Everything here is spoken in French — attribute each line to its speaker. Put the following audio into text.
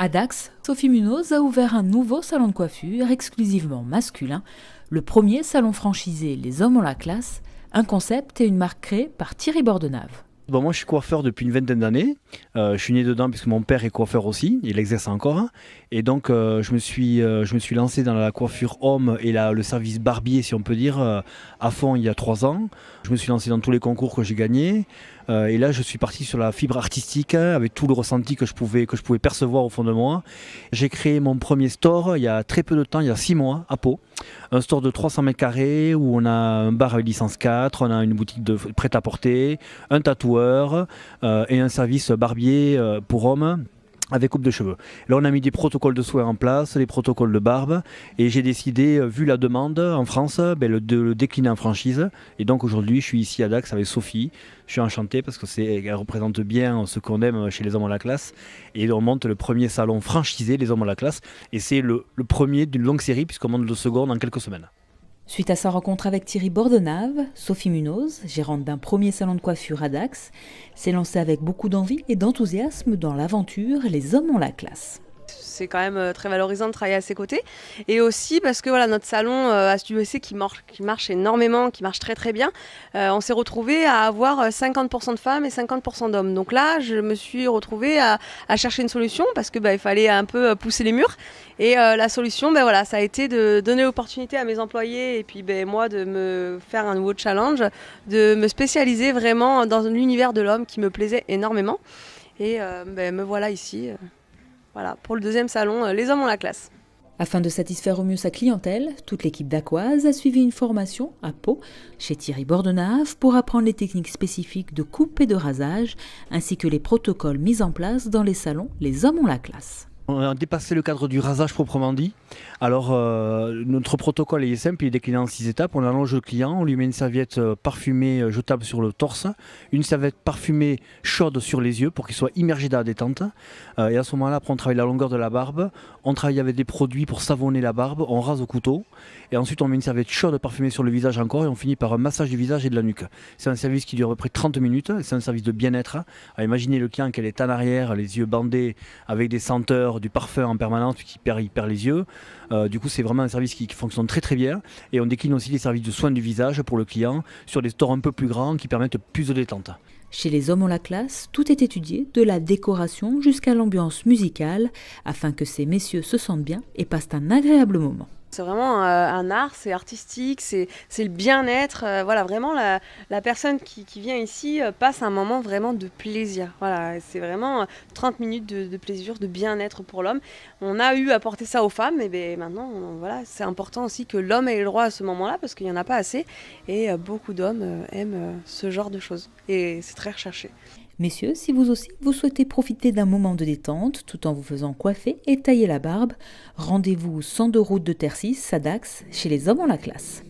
Speaker 1: À Dax, Sophie Munoz a ouvert un nouveau salon de coiffure exclusivement masculin, le premier salon franchisé Les Hommes ont la classe, un concept et une marque créée par Thierry Bordenave.
Speaker 2: Bon, moi je suis coiffeur depuis une vingtaine d'années, je suis né dedans puisque mon père est coiffeur aussi, il exerce encore, et donc je me suis lancé dans la coiffure homme et le service barbier si on peut dire à fond il y a 3 ans. Je me suis lancé dans tous les concours que j'ai gagnés et là je suis parti sur la fibre artistique avec tout le ressenti que je pouvais percevoir au fond de moi. J'ai créé mon premier store il y a très peu de temps, il y a 6 mois à Pau. Un store de 300 mètres carrés où on a un bar avec licence 4, on a une boutique de prêt-à-porter, un tatoueur et un service barbier pour hommes avec coupe de cheveux. Là, on a mis des protocoles de soins en place, des protocoles de barbe, et j'ai décidé, vu la demande en France, de le décliner en franchise. Et donc aujourd'hui, je suis ici à Dax avec Sophie. Je suis enchanté parce qu'elle représente bien ce qu'on aime chez les Hommes ont la classe. Et on monte le premier salon franchisé, les Hommes ont la classe. Et c'est le premier d'une longue série, puisqu'on monte le second dans quelques semaines.
Speaker 1: Suite à sa rencontre avec Thierry Bordenave, Sophie Munoz, gérante d'un premier salon de coiffure à Dax, s'est lancée avec beaucoup d'envie et d'enthousiasme dans l'aventure Les Hommes ont la classe.
Speaker 3: C'est quand même très valorisant de travailler à ses côtés. Et aussi parce que voilà, notre salon à Studio SC qui marche énormément, qui marche très très bien, on s'est retrouvé à avoir 50% de femmes et 50% d'hommes. Donc là, je me suis retrouvée à chercher une solution parce que il fallait un peu pousser les murs. Et la solution, voilà, ça a été de donner l'opportunité à mes employés et puis moi de me faire un nouveau challenge, de me spécialiser vraiment dans l'univers de l'homme qui me plaisait énormément. Et me voilà ici. Voilà, pour le deuxième salon, Les Hommes ont la classe.
Speaker 1: Afin de satisfaire au mieux sa clientèle, toute l'équipe d'Aquoise a suivi une formation à Pau, chez Thierry Bordenave, pour apprendre les techniques spécifiques de coupe et de rasage, ainsi que les protocoles mis en place dans les salons Les Hommes ont la classe.
Speaker 2: On a dépassé le cadre du rasage proprement dit. Alors notre protocole est simple, il est décliné en 6 étapes. On allonge le client, on lui met une serviette parfumée jetable sur le torse, une serviette parfumée chaude sur les yeux pour qu'il soit immergé dans la détente. Et à ce moment-là, après on travaille la longueur de la barbe, on travaille avec des produits pour savonner la barbe, on rase au couteau. Et ensuite on met une serviette chaude parfumée sur le visage encore et on finit par un massage du visage et de la nuque. C'est un service qui dure à peu près 30 minutes, c'est un service de bien-être. Alors, imaginez le client qui est en arrière, les yeux bandés avec des senteurs, du parfum en permanence, puis qui perd les yeux. Du coup, c'est vraiment un service qui fonctionne très très bien. Et on décline aussi les services de soins du visage pour le client sur des stores un peu plus grands qui permettent plus de détente.
Speaker 1: Chez Les Hommes ont la classe, tout est étudié, de la décoration jusqu'à l'ambiance musicale, afin que ces messieurs se sentent bien et passent un agréable moment.
Speaker 3: C'est vraiment un art, c'est artistique, c'est le bien-être. Voilà, vraiment la personne qui vient ici passe un moment vraiment de plaisir. Voilà, c'est vraiment 30 minutes de plaisir, de bien-être pour l'homme. On a eu à apporter ça aux femmes, et maintenant, voilà, c'est important aussi que l'homme ait le droit à ce moment-là parce qu'il n'y en a pas assez. Et beaucoup d'hommes aiment ce genre de choses. Et c'est très recherché.
Speaker 1: Messieurs, si vous aussi, vous souhaitez profiter d'un moment de détente tout en vous faisant coiffer et tailler la barbe, rendez-vous 102 route de Tercis à Dax, chez Les Hommes ont la classe.